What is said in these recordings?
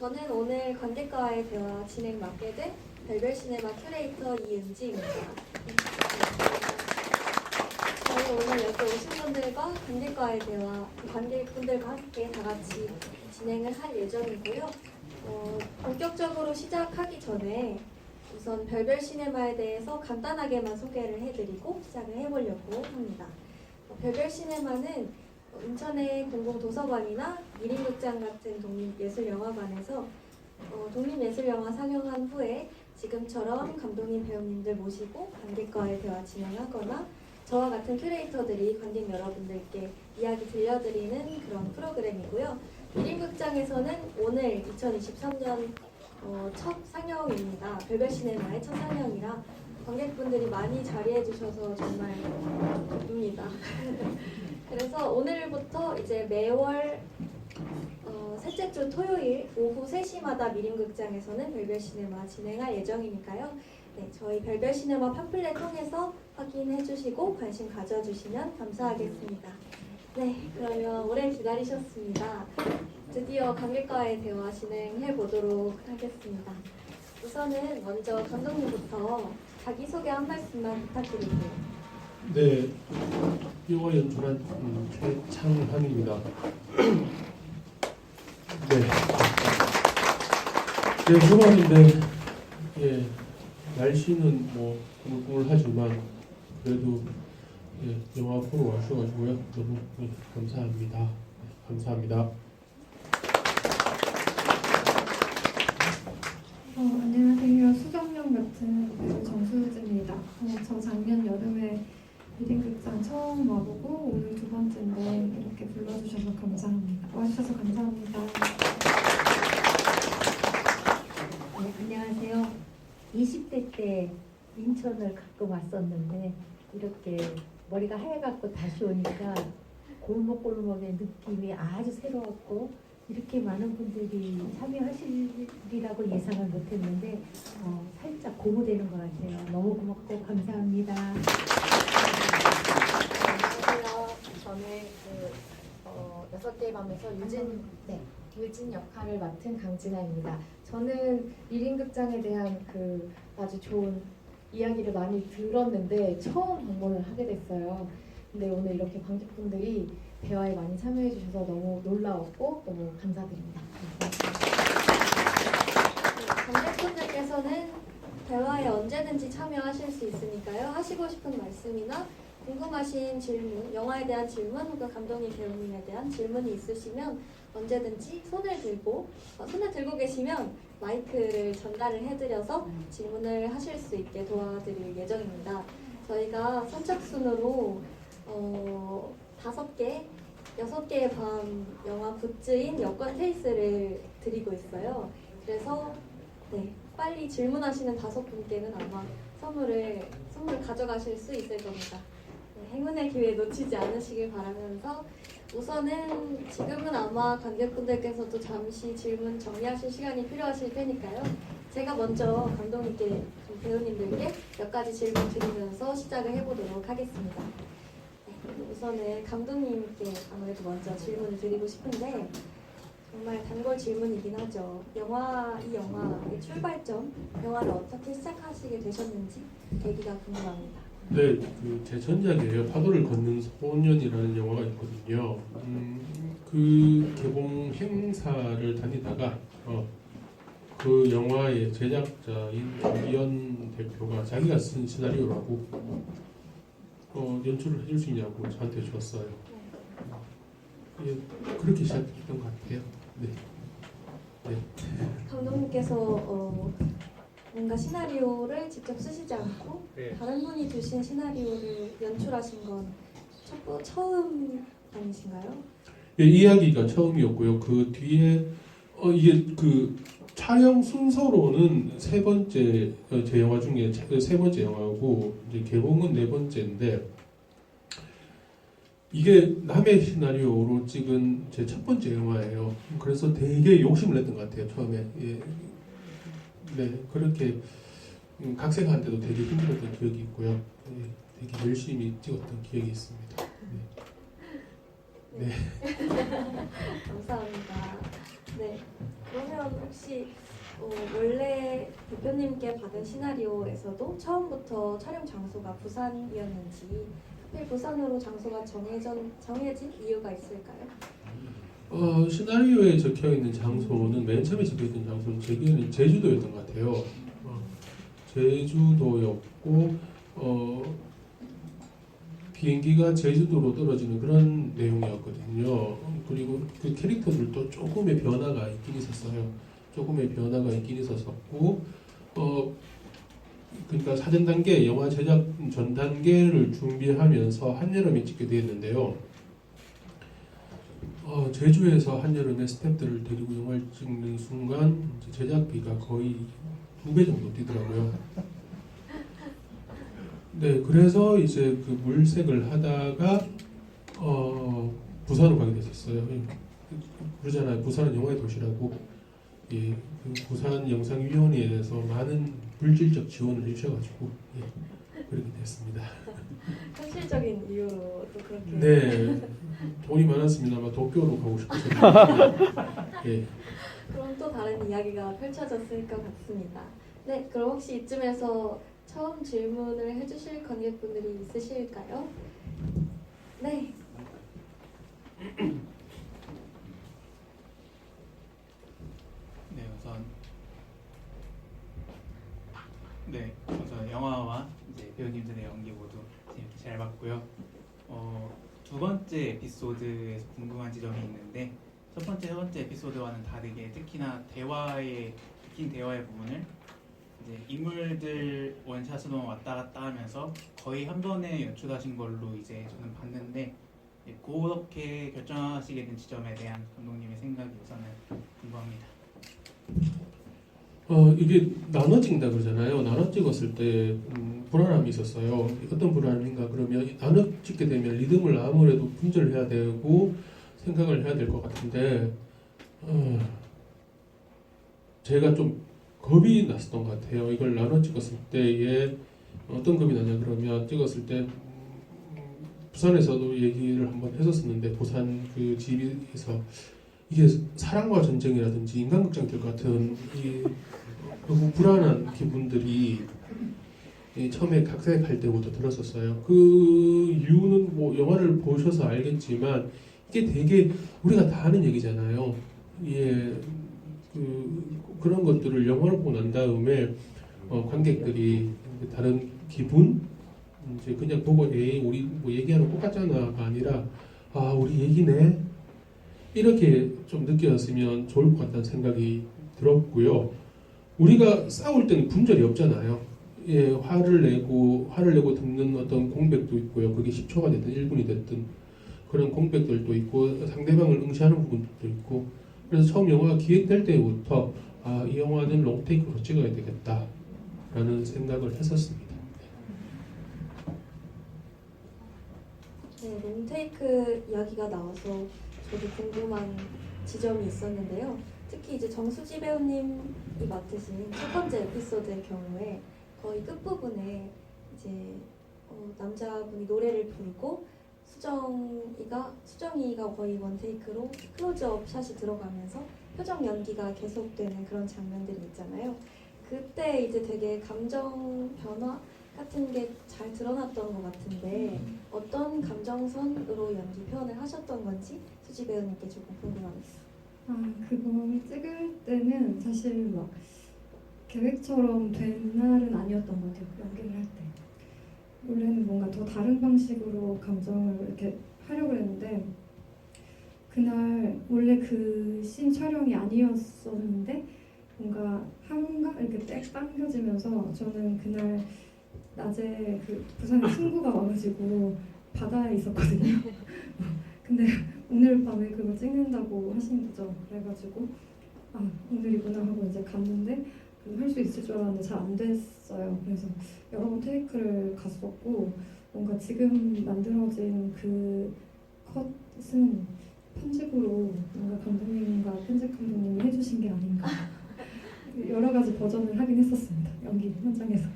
저는 오늘 관객과의 대화 진행 맡게 된 별별 시네마 큐레이터 이은지입니다. 저희 오늘 여기 오신 분들과 관객과의 대화, 관객분들과 함께 다 같이 진행을 할 예정이고요. 본격적으로 시작하기 전에 우선 별별 시네마에 대해서 간단하게만 소개를 해드리고 시작을 해보려고 합니다. 별별 시네마는 인천의 공공도서관이나 미림극장 같은 독립예술영화관에서 독립예술영화 상영한 후에 지금처럼 감독님, 배우님들 모시고 관객과의 대화 진행하거나 저와 같은 큐레이터들이 관객 여러분들께 이야기 들려드리는 그런 프로그램이고요. 미림극장에서는 오늘 2023년 첫 상영입니다. 별별 시네마의 첫 상영이라 관객분들이 많이 자리해 주셔서 정말 기쁩니다. 그래서 오늘부터 이제 매월 셋째 주 토요일 오후 3시마다 미림극장에서는 별별 시네마 진행할 예정이니까요. 네, 저희 별별 시네마 팜플렛 통해서 확인해 주시고 관심 가져주시면 감사하겠습니다. 네, 그러면 오래 기다리셨습니다. 드디어 관객과의 대화 진행해 보도록 하겠습니다. 우선은 먼저 감독님부터 자기소개 한 말씀만 부탁드릴게요. 네, 영화 연출한 최창환입니다. 네, 후반인데 예, 날씨는 뭐 꾸물꾸물하지만 그래도 예, 영화 보러 와주셔가지고요 너무 감사합니다. 네, 감사합니다. 안녕하세요. 수정용 맡은 배우 정수지입니다. 저 작년 여름에 미림극장 처음 와보고 오늘 두 번째인데 이렇게 불러주셔서 감사합니다. 와주셔서 감사합니다. 네, 안녕하세요. 20대 때 인천을 가끔 왔었는데 이렇게 머리가 하얘갖고 다시 오니까 골목골목의 느낌이 아주 새로웠고 이렇게 많은 분들이 참여하시리라고 예상을 못했는데 살짝 고무되는 것 같아요. 너무 고맙고 감사합니다. 안녕하세요. 저는 여섯 개의 밤에서 유진 역할을 맡은 강진아입니다. 저는 미림극장에 대한 그 아주 좋은 이야기를 많이 들었는데 처음 방문을 하게 됐어요. 근데 오늘 이렇게 관객분들이 대화에 많이 참여해 주셔서 너무 놀라웠고 너무 감사드립니다. 관객분들께서는 대화에 언제든지 참여하실 수 있으니까요. 하시고 싶은 말씀이나 궁금하신 질문, 영화에 대한 질문 혹은 감독님, 배우님에 대한 질문이 있으시면 언제든지 손을 들고 계시면 마이크를 전달을 해드려서 질문을 하실 수 있게 도와드릴 예정입니다. 저희가 선착순으로 6개의 밤 영화 굿즈인 여권 케이스를 드리고 있어요. 그래서 네, 빨리 질문하시는 5분께는 아마 선물을 가져가실 수 있을 겁니다. 네, 행운의 기회 놓치지 않으시길 바라면서 우선은 지금은 아마 관객분들께서도 잠시 질문 정리하실 시간이 필요하실 테니까요. 제가 먼저 감독님께, 배우님들께 몇 가지 질문 드리면서 시작을 해보도록 하겠습니다. 우선은 감독님께 아무래도 먼저 질문을 드리고 싶은데 정말 단골 질문이긴 하죠. 이 영화의 출발점, 영화를 어떻게 시작하시게 되셨는지 계기가 궁금합니다. 네, 제 전작이에요. 파도를 걷는 소년이라는 영화가 있거든요. 그 개봉 행사를 다니다가 그 영화의 제작자인 김기현 대표가 자기가 쓴 시나리오라고 연출을 해줄 수 있냐고 저한테 줬어요. 예, 그렇게 시작했던 것 같아요. 네. 감독님께서 뭔가 시나리오를 직접 쓰시지 않고 다른 분이 주신 시나리오를 연출하신 건 처음 아니신가요? 예, 이야기가 처음이었고요. 그 뒤에 이게 그 촬영 순서로는 세 번째 제 영화 중에 세 번째 영화고 이제 개봉은 네 번째인데 이게 남의 시나리오로 찍은 제 첫 번째 영화예요. 그래서 되게 욕심을 냈던 것 같아요 처음에. 예. 네, 그렇게 각색하는데도 되게 힘들었던 기억이 있고요. 예, 되게 열심히 찍었던 기억이 있습니다. 네. 감사합니다. 네, 그러면 혹시 원래 대표님께 받은 시나리오에서도 처음부터 촬영 장소가 부산이었는지 하필 부산으로 장소가 정해진 이유가 있을까요? 시나리오에 적혀 있는 장소는 맨 처음에 적혀 있는 장소는 제 기억에는 제주도였던 것 같아요. 제주도였고 비행기가 제주도로 떨어지는 그런 내용이었거든요. 그리고 그 캐릭터들도 조금의 변화가 있긴 있었어요. 조금의 변화가 있긴 있었었고 그러니까 사전 단계, 영화 제작 전 단계를 준비하면서 한여름에 찍게 되었는데요. 제주에서 한여름에 스태프들을 데리고 영화를 찍는 순간 이제 제작비가 거의 2배 정도 뛰더라고요. 네, 그래서 이제 그 물색을 하다가 부산으로 가게 됐었어요. 그러잖아요. 부산은 영화의 도시라고. 예, 그 부산 영상위원회에서 많은 물질적 지원을 해주셔가지고 그렇게 됐습니다. 현실적인 이유로 또 그렇게. 네, 돈이 많았으면 아마 도쿄로 가고 싶었어요. 예. 그럼 또 다른 이야기가 펼쳐졌을 것 같습니다. 네, 그럼 혹시 이쯤에서 처음 질문을 해주실 관객분들이 있으실까요? 네. 우선 영화와 이제 배우님들의 연기 모두 재밌게 잘 봤고요. 두 번째 에피소드에서 궁금한 지점이 있는데 첫 번째, 세 번째 에피소드와는 다르게 특히나 긴 대화의 부분을 이제 인물들 원샷으로 왔다 갔다 하면서 거의 한 번에 연출하신 걸로 이제 저는 봤는데 그렇게 결정하시게 된 지점에 대한 감독님의 생각이 우선은 궁금합니다. 이게 나눠 찍는다 그러잖아요. 나눠 찍었을 때 불안함이 있었어요. 어떤 불안인가 그러면 나눠 찍게 되면 리듬을 아무래도 분절해야 되고 생각을 해야 될 것 같은데 제가 좀 겁이 났었던 것 같아요. 이걸 나눠 찍었을 때에 어떤 겁이 나냐 그러면 찍었을 때 부산에서도 얘기를 한번 했었었는데 부산 그 집에서 이게 사랑과 전쟁이라든지 인간극장들 같은 이 너무 불안한 기분들이 처음에 각색할 때부터 들었었어요. 그 이유는 뭐 영화를 보셔서 알겠지만 이게 되게 우리가 다 아는 얘기잖아요. 예, 그런 것들을 영화를 보고 난 다음에 관객들이 다른 기분 이제 그냥 보고 우리 뭐 얘기하는 거 똑같잖아가 아니라 아 우리 얘기네 이렇게 좀 느꼈으면 좋을 것 같다는 생각이 들었고요. 우리가 싸울 때는 분절이 없잖아요. 예, 화를 내고 듣는 어떤 공백도 있고요. 그게 10초가 됐든 1분이 됐든 그런 공백들도 있고 상대방을 응시하는 부분도 있고 그래서 처음 영화가 기획될 때부터 이 영화는 롱테이크로 찍어야 되겠다라는 생각을 했었습니다. 네, 롱테이크 이야기가 나와서 저도 궁금한 지점이 있었는데요. 특히 이제 정수지 배우님이 맡으신 첫 번째 에피소드의 경우에 거의 끝부분에 이제 남자분이 노래를 부르고 수정이가 거의 원테이크로 클로즈업 샷이 들어가면서 표정 연기가 계속되는 그런 장면들이 있잖아요. 그때 이제 되게 감정 변화 같은 게 잘 드러났던 것 같은데 어떤 감정선으로 연기 표현을 하셨던 건지 수지 배우님께 조금 궁금합니다. 그거 찍을 때는 사실 막 계획처럼 된 날은 아니었던 것 같아요. 연기를 할 때. 원래는 뭔가 더 다른 방식으로 감정을 이렇게 하려고 했는데 그날 원래 그 씬 촬영이 아니었었는데 뭔가 하루인가 이렇게 땡 당겨지면서 저는 그날 낮에 그 부산에 친구가 와가지고 바다에 있었거든요. 근데 오늘 밤에 그걸 찍는다고 하신 거죠. 그래가지고 오늘이구나 하고 이제 갔는데 할 수 있을 줄 알았는데 잘 안 됐어요. 그래서 여러 번 테이크를 갔었고 뭔가 지금 만들어진 그 컷은 편집으로 뭔가 감독님과 편집 감독님이 해주신 게 아닌가 여러 가지 버전을 하긴 했었습니다. 연기 현장에서.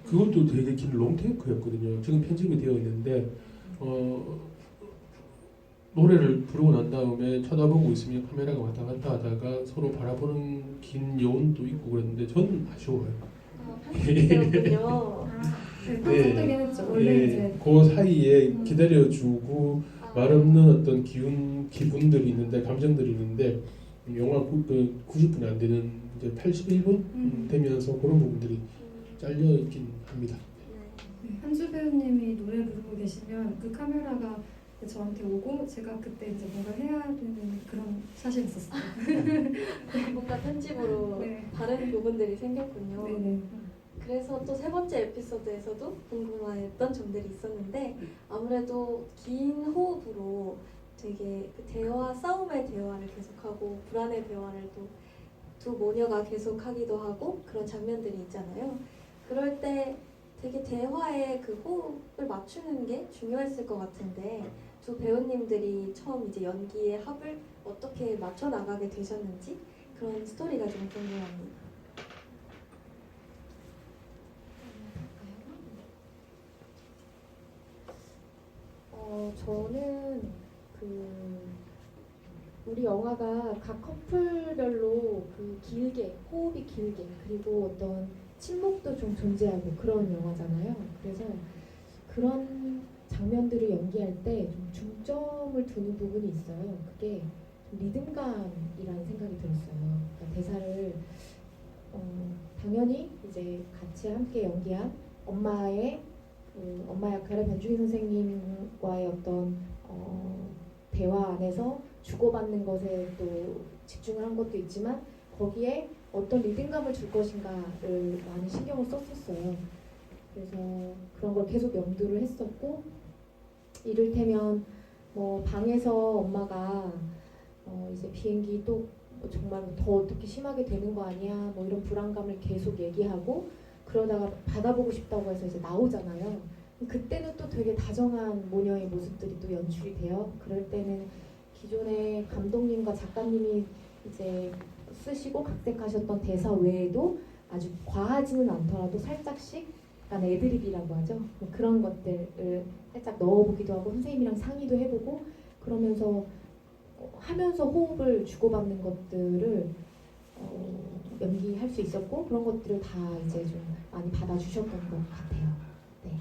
그것도 되게 긴 롱테이크였거든요. 지금 편집이 되어 있는데 노래를 부르고 난 다음에 쳐다보고 있으면 카메라가 왔다 갔다 하다가 서로 바라보는 긴 여운도 있고 그랬는데 저는 아쉬워요. 편집이 되었군요. 네, 편집되긴 했죠. 원래 이제 그 사이에 기다려주고 말 없는 어떤 기분들이 있는데 감정들이 있는데 영화 90분이 안 되는 이제 81분 되면서 그런 부분들이 잘려 있긴 합니다. 네, 한주 배우님이 노래 부르고 계시면 그 카메라가 저한테 오고 제가 그때 이제 뭔가 해야 되는 그런 사실이 있었어요. 뭔가 편집으로 네. 다른 부분들이 생겼군요. 네네. 그래서 또 세 번째 에피소드에서도 궁금했던 점들이 있었는데 아무래도 긴 호흡으로 되게 그 싸움의 대화를 계속하고 불안의 대화를 또 두 모녀가 계속하기도 하고 그런 장면들이 있잖아요. 그럴 때 되게 대화에 그 호흡을 맞추는 게 중요했을 것 같은데 두 배우님들이 처음 이제 연기의 합을 어떻게 맞춰 나가게 되셨는지 그런 스토리가 좀 궁금합니다. 저는 우리 영화가 각 커플별로 길게 호흡이 길게 그리고 어떤 침묵도 좀 존재하고 그런 영화잖아요. 그래서 그런 장면들을 연기할 때 좀 중점을 두는 부분이 있어요. 그게 좀 리듬감이라는 생각이 들었어요. 그러니까 대사를 당연히 이제 같이 함께 연기한 엄마 역할의 변중희 선생님과의 어떤 대화 안에서 주고받는 것에 또 집중을 한 것도 있지만 거기에 어떤 리듬감을 줄 것인가를 많이 신경을 썼었어요. 그래서 그런 걸 계속 염두를 했었고 이를테면 뭐 방에서 엄마가 이제 비행기 또 정말 더 어떻게 심하게 되는 거 아니야 뭐 이런 불안감을 계속 얘기하고 그러다가 받아보고 싶다고 해서 이제 나오잖아요. 그때는 또 되게 다정한 모녀의 모습들이 또 연출이 돼요. 그럴 때는 기존의 감독님과 작가님이 이제 쓰시고 각색하셨던 대사 외에도 아주 과하지는 않더라도 살짝씩 약간 애드립이라고 하죠. 뭐 그런 것들을 살짝 넣어보기도 하고 선생님이랑 상의도 해보고 그러면서 하면서 호흡을 주고받는 것들을 연기할 수 있었고 그런 것들을 다 이제 좀 많이 받아주셨던 것 같아요. 네.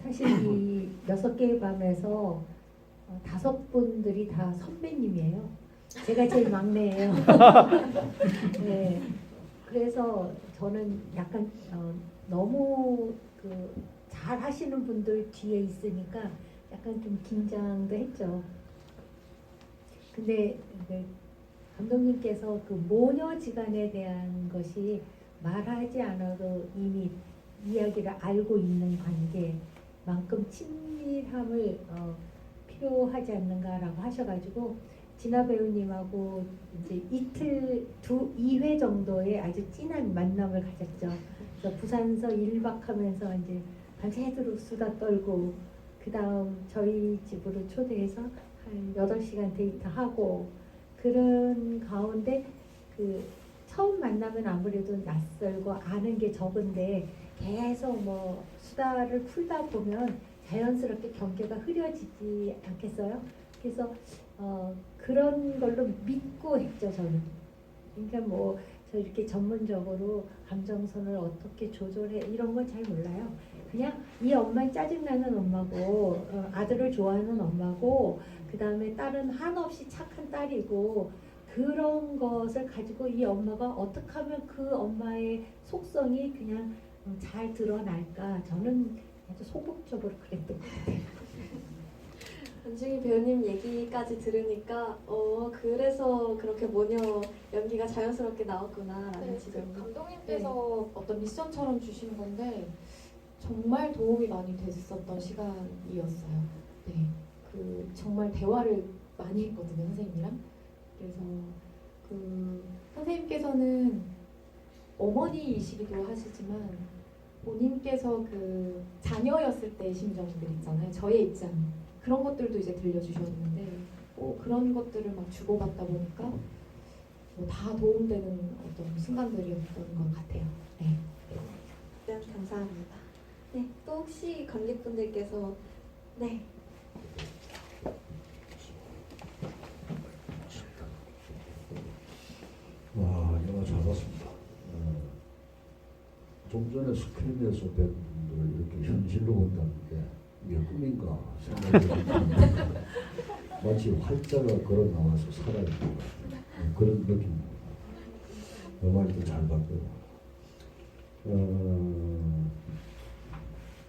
사실 이 6개의 밤에서 5분들이 다 선배님이에요. 제가 제일 막내예요. 네. 그래서 저는 약간 너무 잘 하시는 분들 뒤에 있으니까 약간 좀 긴장도 했죠. 근데 감독님께서 그 모녀지간에 대한 것이 말하지 않아도 이미 이야기를 알고 있는 관계만큼 친밀함을 필요하지 않는가라고 하셔가지고 진아 배우님하고 이제 이틀 2회 정도의 아주 진한 만남을 가졌죠. 그래서 부산서 1박 하면서 이제 밤새도록 수다 떨고 그 다음 저희 집으로 초대해서 한 8시간 데이트하고 그런 가운데 처음 만나면 아무래도 낯설고 아는 게 적은데 계속 뭐 수다를 풀다 보면 자연스럽게 경계가 흐려지지 않겠어요? 그래서 그런 걸로 믿고 했죠 저는. 그러니까 뭐 저 이렇게 전문적으로 감정선을 어떻게 조절해 이런 건 잘 몰라요. 그냥 이 엄마 짜증나는 엄마고 아들을 좋아하는 엄마고 그 다음에 딸은 한없이 착한 딸이고 그런 것을 가지고 이 엄마가 어떻게 하면 그 엄마의 속성이 그냥 잘 드러날까 저는 아주 소극적으로 그랬던 것 같아요. 변중희 배우님 얘기까지 들으니까 그래서 그렇게 모녀 연기가 자연스럽게 나왔구나라는 네, 지점이 감독님께서 어떤 미션처럼 주신 건데 정말 도움이 많이 됐었던 시간이었어요. 네, 정말 대화를 많이 했거든요 선생님이랑. 그래서 선생님께서는 어머니이시기도 하시지만 본인께서 자녀였을 때의 심정들 있잖아요. 저의 입장 그런 것들도 이제 들려주셨는데 그런 것들을 막 주고받다 보니까 다 도움되는 어떤 순간들이었던 것 같아요. 네. 감사합니다. 네, 또 혹시 관객분들께서 네, 와, 영화 잘 봤습니다. 좀 전에 스크린에서 뵌 분들 이렇게 현실로 본다는 게 이게 꿈인가 생각이 듭니다. 마치 활자가 걸어 나와서 살아있는 것 같은 그런 느낌입니다. 영화도 잘 봤고요.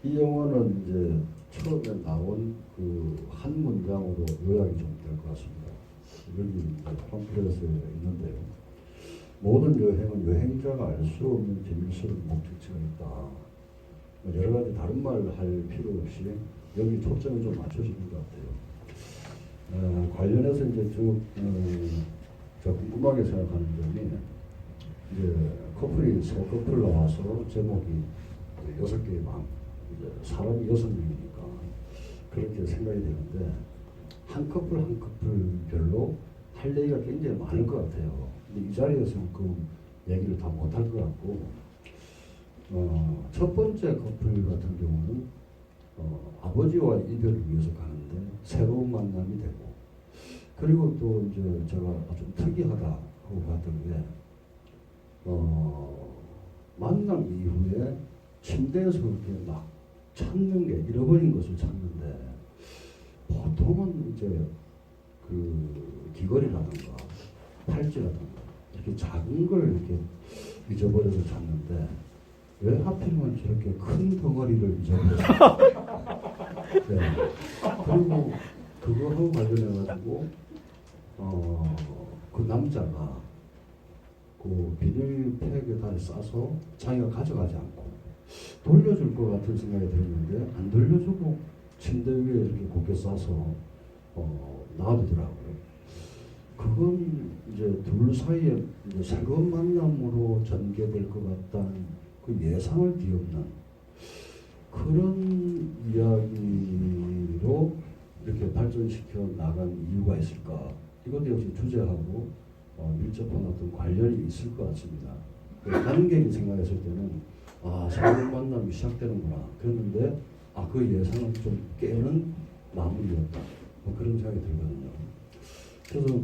이 영화는 이제 처음에 나온 그 한 문장으로 요약이 좀 될 것 같습니다. 여기 팜플렛에 있는데요. 모든 여행은 여행자가 알 수 없는 재미스러운 목적지가 있다. 여러 가지 다른 말을 할 필요 없이 여기 초점이 좀 맞춰지는 것 같아요. 관련해서 이제 쭉 저 궁금하게 생각하는 점이 이제 커플이 세 커플 나와서 제목이 6개의 방, 이제 사람이 6명이니까 그렇게 생각이 되는데 한 커플 한 커플별로 할 얘기가 굉장히 많을 것 같아요. 근데 이 자리에서는 그 얘기를 다 못할 것 같고, 첫 번째 커플 같은 경우는 아버지와 이별을 위해서 가는데 새로운 만남이 되고, 그리고 또 이제 제가 좀 특이하다 하고 봤던 게 만남 이후에 침대에서 그렇게 막 찾는 게 잃어버린 것을 찾는데 보통은 이제 그 귀걸이라든가 팔찌라든가 이렇게 작은 걸 이렇게 잊어버려서 찾는데 왜 하필이면 저렇게 큰 덩어리를 잊어버렸어요? 네. 그리고 그거하고 관련해가지고 그 남자가 그 비닐팩에다 싸서 자기가 가져가지 않고 돌려줄 것 같은 생각이 들었는데 안 돌려주고 침대 위에 이렇게 곱게 싸서 놔두더라고요. 그건 이제 둘 사이에 이제 새로운 만남으로 전개될 것 같다는 그 예상을 뒤엎는 그런 이야기로 이렇게 발전시켜 나간 이유가 있을까? 이것도 역시 주제하고 밀접한 어떤 관련이 있을 것 같습니다. 관객이 생각했을 때는 새로운 만남이 시작되는구나. 그랬는데 그 예상을 좀 깨는 마무리였다. 그런 생각이 들거든요. 그래서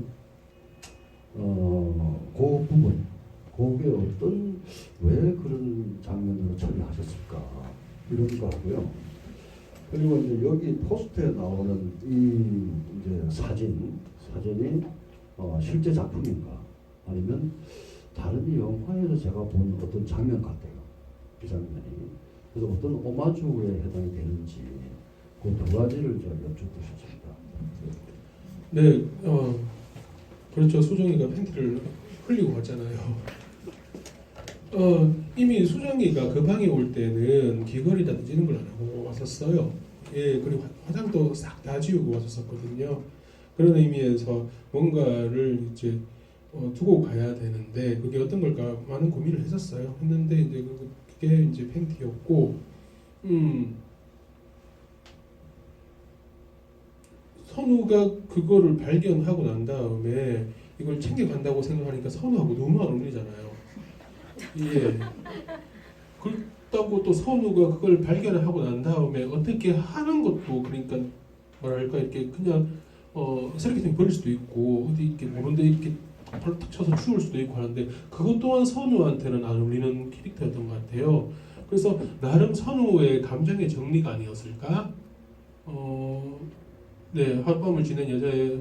그 부분, 그게 왜 그런 장면으로 처리하셨을까 이런 거 하고요. 그리고 이제 여기 포스터에 나오는 이 이제 사진이 실제 작품인가 아니면 다른 영화에서 제가 본 어떤 장면 같아요. 이 장면이. 그래서 어떤 오마주에 해당이 되는지 그 두 가지를 제가 여쭙고 싶습니다. 네, 그렇죠. 수정이가 팬티를 흘리고 왔잖아요. 이미 수정이가 그 방에 올 때는 귀걸이라든지 이런 걸 안 하고 왔었어요. 예, 그리고 화장도 싹 다 지우고 왔었거든요. 그런 의미에서 뭔가를 이제 두고 가야 되는데 그게 어떤 걸까 많은 고민을 했었어요. 했는데 이제 그게 이제 팬티였고, 선우가 그거를 발견하고 난 다음에 이걸 챙겨간다고 생각하니까 선우하고 너무 안 어울리잖아요. 예. 그렇다고 또 선우가 그걸 발견하고 난 다음에 어떻게 하는 것도 그러니까 뭐랄까 이렇게 그냥 쓰레기통에 버릴 수도 있고 어디 이렇게 모른데 이렇게 발로 탁 쳐서 치울 수도 있고 하는데 그것 또한 선우한테는 안 어울리는 캐릭터였던 것 같아요. 그래서 나름 선우의 감정의 정리가 아니었을까? 네, 하룻밤을 지낸 여자의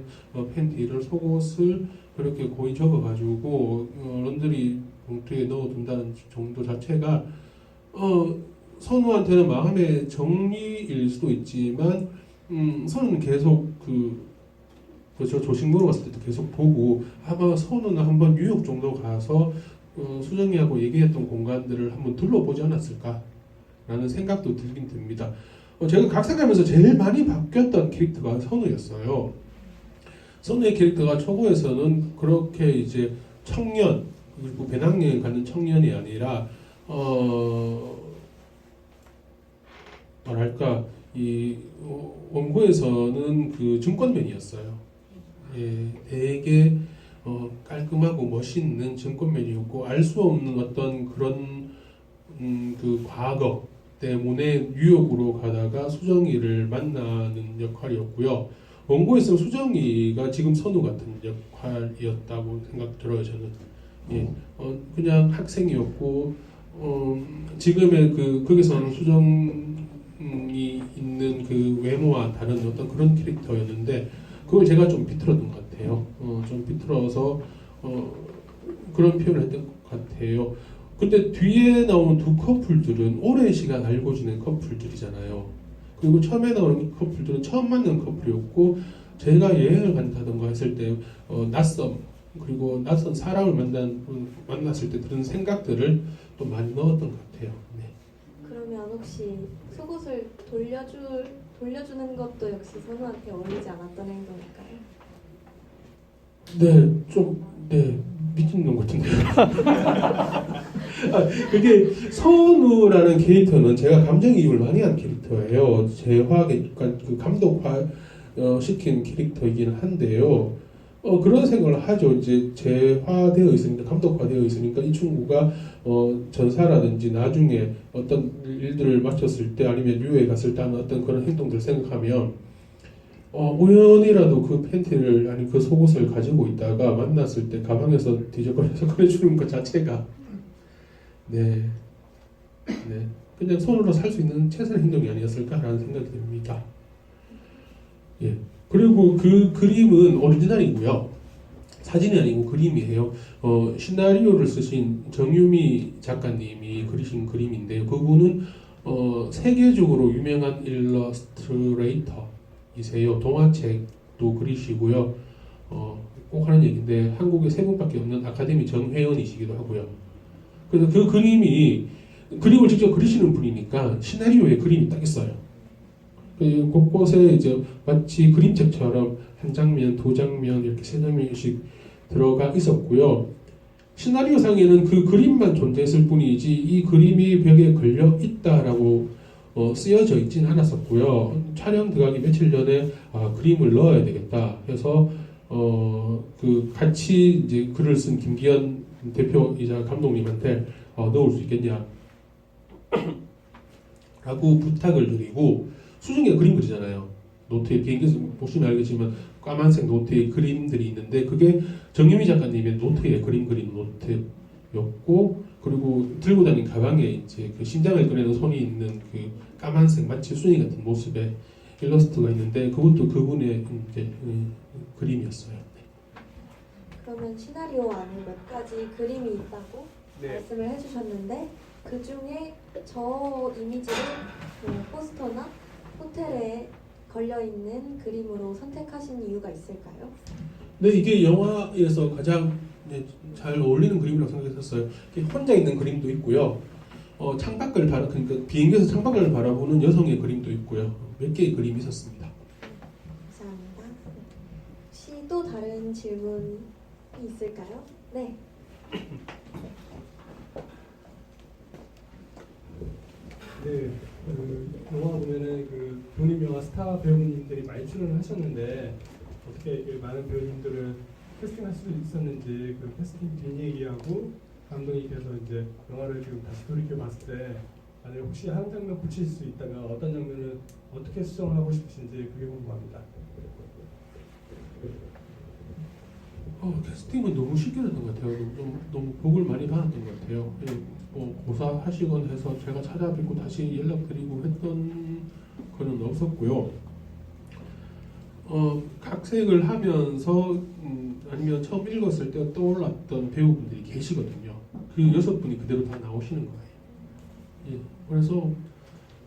팬티를 속옷을 그렇게 고이 접어가지고 런드리 봉투에 넣어둔다는 정도 자체가 선우한테는 마음의 정리일 수도 있지만 선우는 계속 그렇죠. 조식물로 갔을 때도 계속 보고 아마 선우는 한번 뉴욕 정도 가서 수정이하고 얘기했던 공간들을 한번 둘러보지 않았을까라는 생각도 들긴 듭니다. 제가 각색하면서 제일 많이 바뀌었던 캐릭터가 선우였어요. 선우의 캐릭터가 초고에서는 그렇게 이제 청년 그리고 배낭여행 가는 청년이 아니라 뭐랄까 이 원고에서는 그 증권맨이었어요. 예, 되게 깔끔하고 멋있는 증권맨이었고 알 수 없는 어떤 그런 그 과거 때문에 뉴욕으로 가다가 수정이를 만나는 역할이었고요. 원고에서 수정이가 지금 선우 같은 역할이었다고 생각 들어요. 저는 그냥 학생이었고 지금의 거기서는 수정이 있는 그 외모와 다른 어떤 그런 캐릭터였는데 그걸 제가 좀 비틀었던 것 같아요. 좀 비틀어서 그런 표현을 했던 것 같아요. 근데 뒤에 나오는 두 커플들은 오랜 시간 알고 지낸 커플들이잖아요. 그리고 처음에 나오는 커플들은 처음 만난 커플이었고 제가 여행을 간다던가 했을 때 낯선 그리고 낯선 사람을 만났을 때 드는 생각들을 또 많이 넣었던 것 같아요. 네. 그러면 혹시 속옷을 돌려주는 것도 역시 선우한테 어울리지 않았던 행동일까요? 네, 미친 것 같은데요. 그게 선우라는 캐릭터는 제가 감정이입을 많이 한 캐릭터예요. 그러니까 그 감독화 시킨 캐릭터이긴 한데요. 그런 생각을 하죠. 이제 재화되어 있으니까 감독화되어 있으니까 이 친구가 전사라든지 나중에 어떤 일들을 마쳤을 때 아니면 유해에 갔을 때 하는 어떤 그런 행동들을 생각하면 우연이라도 그 팬티를 아니 그 속옷을 가지고 있다가 만났을 때 가방에서 뒤적거려서 꺼내주는 것 자체가 네 그냥 손으로 살 수 있는 최선의 행동이 아니었을까라는 생각이 듭니다. 예. 그리고 그 그림은 오리지널이고요. 사진이 아니고 그림이에요. 시나리오를 쓰신 정유미 작가님이 그리신 그림인데요. 그분은 세계적으로 유명한 일러스트레이터이세요. 동화책도 그리시고요. 꼭 하는 얘기인데 한국에 세 분밖에 없는 아카데미 정회원이시기도 하고요. 그래서 그 그림을 직접 그리시는 분이니까 시나리오에 그림이 딱 있어요. 그 곳곳에 이제 마치 그림책처럼 한 장면, 두 장면 이렇게 세 장면씩 들어가 있었고요. 시나리오 상에는 그 그림만 존재했을 뿐이지 이 그림이 벽에 걸려 있다라고 쓰여져 있진 않았었고요. 촬영 들어가기 며칠 전에 그림을 넣어야 되겠다 해서 그 같이 이제 글을 쓴 김기현 대표이자 감독님한테 넣을 수 있겠냐 라고 부탁을 드리고 수중에 그림 그리잖아요. 노트에 비행기에서 보시면 알겠지만 까만색 노트에 그림들이 있는데 그게 정유미 작가님의 노트에 그림 그린 노트였고 그리고 들고 다니는 가방에 이제 그 심장을 꺼내는 손이 있는 그 까만색 마치 순이 같은 모습의 일러스트가 있는데 그것도 그분의 이제 그림이었어요. 그러면 시나리오 안에 몇 가지 그림이 있다고 말씀을 해주셨는데 그 중에 저 이미지를 포스터나 호텔에 걸려있는 그림으로 선택하신 이유가 있을까요? 네, 이게 영화에서 가장 잘 어울리는 그림이라고 생각했었어요. 혼자 있는 그림도 있고요. 창밖을 그러니까 비행기에서 창밖을 바라보는 여성의 그림도 있고요. 몇 개의 그림이 있었습니다. 감사합니다. 혹시 또 다른 질문이 있을까요? 네. 네, 영화 보면은 그 독립 영화 스타 배우님들이 많이 출연을 하셨는데 어떻게 많은 배우님들을 캐스팅할 수 있었는지 그 캐스팅 뒷얘기하고 감독님께서 이제 영화를 지금 다시 돌이켜 봤을 때 만약에 혹시 한 장면 붙일 수 있다면 어떤 장면을 어떻게 수정을 하고 싶으신지 그게 궁금합니다. 캐스팅은 너무 쉽게 됐던 것 같아요. 너무 복을 많이 받았던 것 같아요. 고사하시건 해서 제가 찾아뵙고 다시 연락드리고 했던 거는 없었고요. 각색을 하면서 아니면 처음 읽었을 때 떠올랐던 배우분들이 계시거든요. 그 6분이 그대로 다 나오시는 거예요. 예, 그래서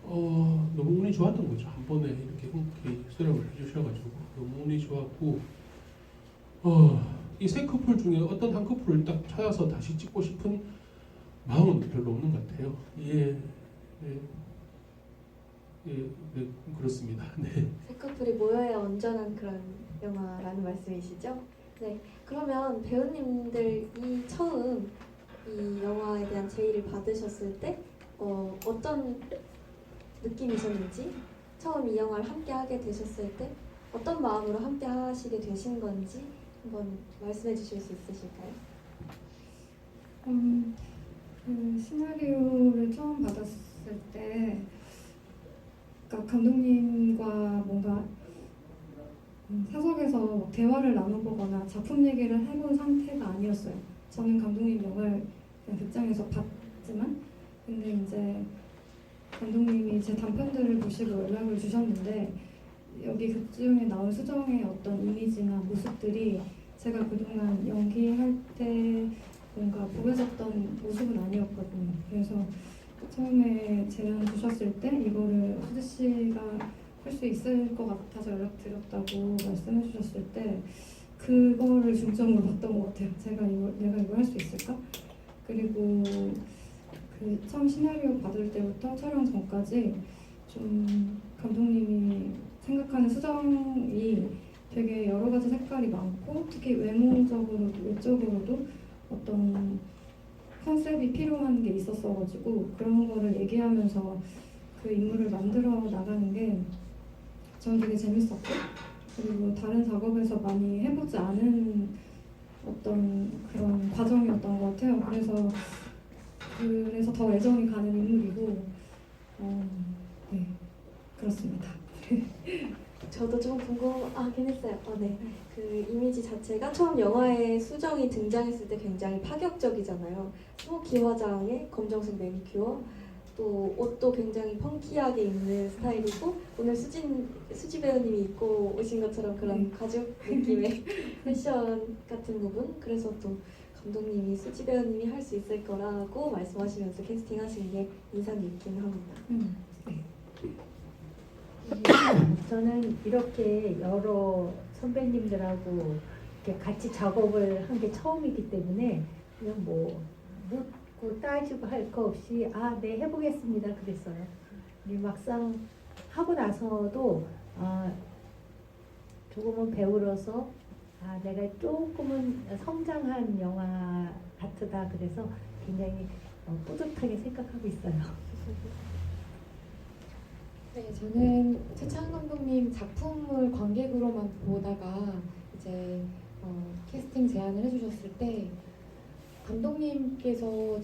너무 운이 좋았던 거죠. 한 번에 이렇게 흔쾌히 수락을 해주셔가지고 너무 운이 좋았고 이 세 커플 중에 어떤 한 커플을 딱 찾아서 다시 찍고 싶은 마음은 별로 없는 것 같아요. 네, 그렇습니다. 네. 세 커플이 모여야 온전한 그런 영화라는 말씀이시죠? 네. 그러면 배우님들이 처음 이 영화에 대한 제의를 받으셨을 때 어떤 느낌이셨는지, 처음 이 영화를 함께 하게 되셨을 때 어떤 마음으로 함께 하시게 되신 건지 한번 말씀해 주실 수 있으실까요? 그 시나리오를 처음 받았을 봤을 때, 그러니까 감독님과 뭔가 사석에서 뭐 대화를 나눠보거나 작품 얘기를 해본 상태가 아니었어요. 저는 감독님 영화를 그냥 극장에서 봤지만, 근데 이제 감독님이 제 단편들을 보시고 연락을 주셨는데, 여기 극 중에 나온 수정의 어떤 이미지나 모습들이 제가 그동안 연기할 때 뭔가 보여줬던 모습은 아니었거든요. 그래서 처음에 제안 주셨을 때 이거를 수지 씨가 할 수 있을 것 같아서 연락드렸다고 말씀해 주셨을 때 그거를 중점으로 봤던 것 같아요. 내가 이걸 할 수 있을까? 그리고 그 처음 시나리오 받을 때부터 촬영 전까지 좀 감독님이 생각하는 수정이 되게 여러 가지 색깔이 많고 특히 외모적으로도 외적으로도 어떤 컨셉이 필요한 게 있었어가지고 그런 거를 얘기하면서 그 인물을 만들어 나가는 게 저는 되게 재밌었고 그리고 다른 작업에서 많이 해보지 않은 어떤 그런 과정이었던 것 같아요. 그래서 더 애정이 가는 인물이고 네 그렇습니다. 저도 좀 궁금하긴 했어요. 네. 그 이미지 자체가 처음 영화에 수정이 등장했을 때 굉장히 파격적이잖아요. 스모키 화장에 검정색 매니큐어, 또 옷도 굉장히 펑키하게 입는 스타일이고 오늘 수지 배우님이 입고 오신 것처럼 그런 가죽 느낌의 패션 같은 부분. 그래서 또 감독님이 수지 배우님이 할 수 있을 거라고 말씀하시면서 캐스팅하신 게 인상 깊긴 합니다. 저는 이렇게 여러 선배님들하고 이렇게 같이 작업을 한 게 처음이기 때문에 그냥 뭐 묻고 따지고 할 거 없이 네 해보겠습니다 그랬어요. 근데 막상 하고 나서도 조금은 배우로서 내가 조금은 성장한 영화 같다 그래서 굉장히 뿌듯하게 생각하고 있어요. 네, 저는 최찬 감독님 작품을 관객으로만 보다가 이제 캐스팅 제안을 해주셨을 때 감독님께서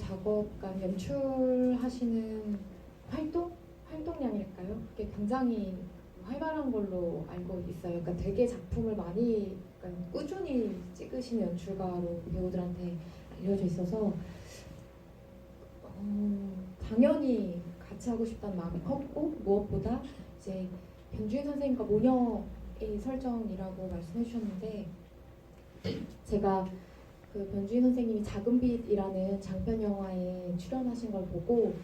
연출하시는 활동량일까요? 그게 굉장히 활발한 걸로 알고 있어요. 그러니까 되게 작품을 많이 꾸준히 찍으시는 연출가로 배우들한테 알려져 있어서 당연히 같이 하고 싶다는 마음이 컸고 무엇보다 이제 변주인 선생님과 모녀의 설정이라고 말씀해 주셨는데 제가 그 변주인 선생님이 작은 빛이라는 장편 영화에 출연하신 걸 보고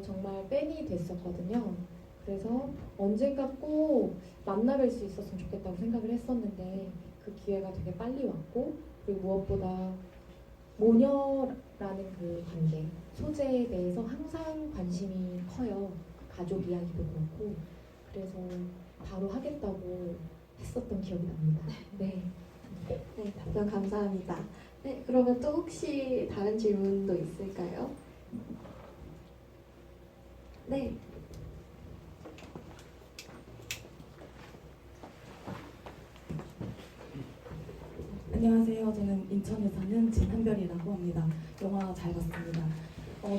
정말 팬이 됐었거든요. 그래서 언젠가 꼭 만나뵐 수 있었으면 좋겠다고 생각을 했었는데 그 기회가 되게 빨리 왔고 그리고 무엇보다 모녀라는 그 관계, 소재에 대해서 항상 관심이 커요. 가족 이야기도 그렇고 그래서 바로 하겠다고 했었던 기억이 납니다. 네. 네, 답변 감사합니다. 네, 그러면 또 혹시 다른 질문도 있을까요? 네. 안녕하세요. 저는 인천에 사는 진한별이라고 합니다. 영화 잘 봤습니다.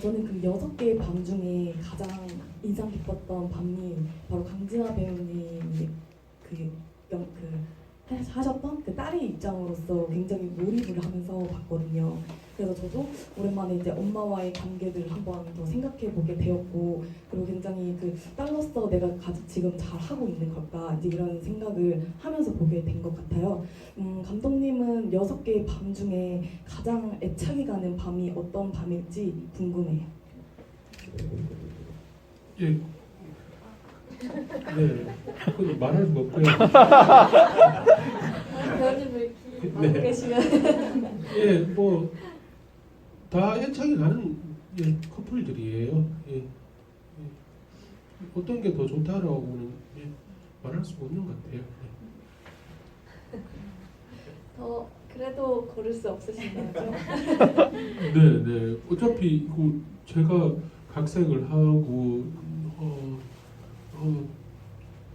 저는 그 6개의 밤 중에 가장 인상 깊었던 밤이 바로 강진아 배우님이 하셨던 그 딸의 입장으로서 굉장히 몰입을 하면서 봤거든요. 그래서 저도 오랜만에 이제 엄마와의 관계를 한번 더 생각해 보게 되었고, 그리고 굉장히 그 딸로서 내가 지금 잘 하고 있는 걸까 이제 이런 생각을 하면서 보게 된 것 같아요. 감독님은 6개의 밤 중에 가장 애착이 가는 밤이 어떤 밤일지 궁금해요. 예. 네, 그건 말할 수 없고요. 배우님을 알고 네. 계시면 예, 뭐 다 애착이 가는 커플들이에요. 예. 어떤 게 더 좋다라고는 말할 수가 없는 것 같아요. 더 그래도 고를 수 없으신 거죠? 네, 네. 어차피 제가 각색을 하고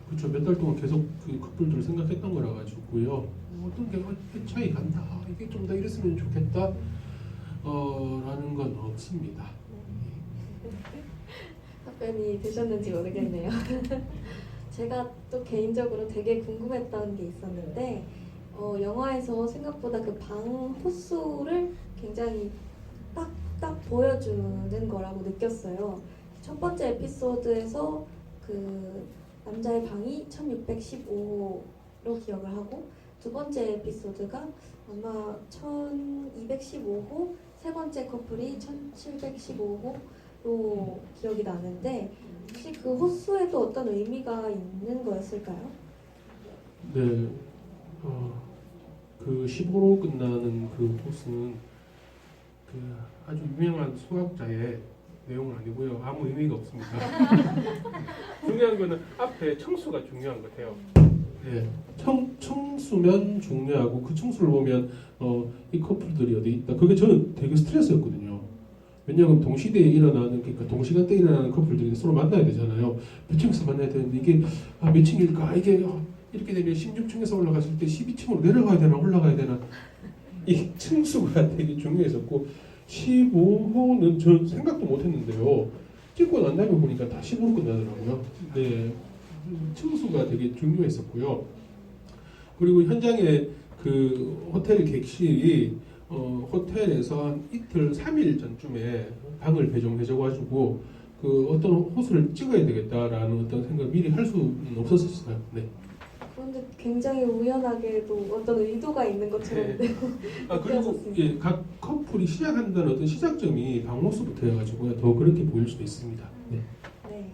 그렇죠. 몇 달 동안 계속 그 커플들을 생각했던 거라 가지고요. 어떤 게 애착이 간다. 이게 좀 더 이랬으면 좋겠다. 라는 건 없습니다. 답변이 되셨는지 모르겠네요. 제가 또 개인적으로 되게 궁금했던 게 있었는데 영화에서 생각보다 그 방 호수를 굉장히 딱 보여주는 거라고 느꼈어요. 첫 번째 에피소드에서 그 남자의 방이 1615로 기억을 하고 두 번째 에피소드가 아마 1215호, 세 번째 커플이 1715호로 기억이 나는데 혹시 그 호수에도 어떤 의미가 있는 거였을까요? 네, 그 15로 끝나는 그 호수는 그 아주 유명한 수학자의 내용은 아니고요. 아무 의미가 없습니다. 중요한 거는 앞에 청수가 중요한 것 같아요. 네, 청수면 중요하고 그 청수를 보면 이 커플들이 어디 있다. 그게 저는 되게 스트레스였거든요. 왜냐하면 동시대에 일어나는 그러니까 동시간대에 일어나는 커플들이 서로 만나야 되잖아요. 몇 층에서 만나야 되는데 이게 몇 층일까? 이게 이렇게 되면 16층에서 올라갔을 때 12층으로 내려가야 되나 올라가야 되나 이 층수가 되게 중요했었고 15호는 저 생각도 못했는데요. 찍고 난 다음에 보니까 다 15로 끝나더라고요. 네, 층수가 되게 중요했었고요. 그리고 현장에 그 호텔 객실이 호텔에서 한 이틀 3일 전쯤에 방을 배정해줘가지고 그 어떤 호수를 찍어야 되겠다라는 어떤 생각 미리 할 수는 없었어요. 네. 그런데 굉장히 우연하게도 어떤 의도가 있는 것처럼 네. 그리고 느껴졌습니다. 예, 각 커플이 시작한다는 어떤 시작점이 방호수부터여가지고요. 더 그렇게 보일 수도 있습니다. 네. 네.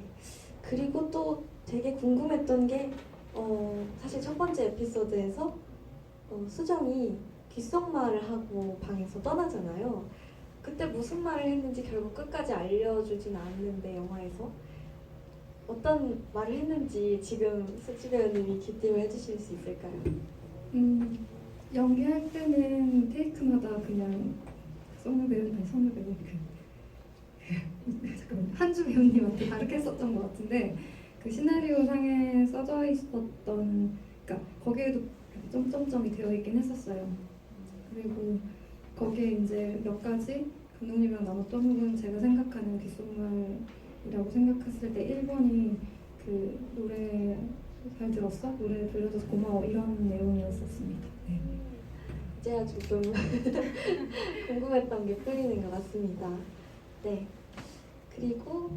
그리고 또 되게 궁금했던 게 사실 첫 번째 에피소드에서 수정이 귓속말을 하고 방에서 떠나잖아요. 그때 무슨 말을 했는지 결국 끝까지 알려주진 않는데 영화에서 어떤 말을 했는지 지금 숙지 배우님이 기팀을 해주실 수 있을까요? 연기할 때는 테이크마다 그냥 선우 배우님, 잠깐만 한주 배우님한테 다르게 했었던 것 같은데 그 시나리오 상에 써져 있었던 그러니까 거기에도 점점점이 되어 있긴 했었어요. 그리고 거기에 이제 몇 가지 감독님이랑 나눴던 부분 제가 생각하는 귓속말이라고 생각했을 때 1번이 그 노래 잘 들었어? 노래 들려줘서 고마워 이런 내용이었었습니다. 네. 이제야 조금 궁금했던 게 풀리는 것 같습니다. 네. 그리고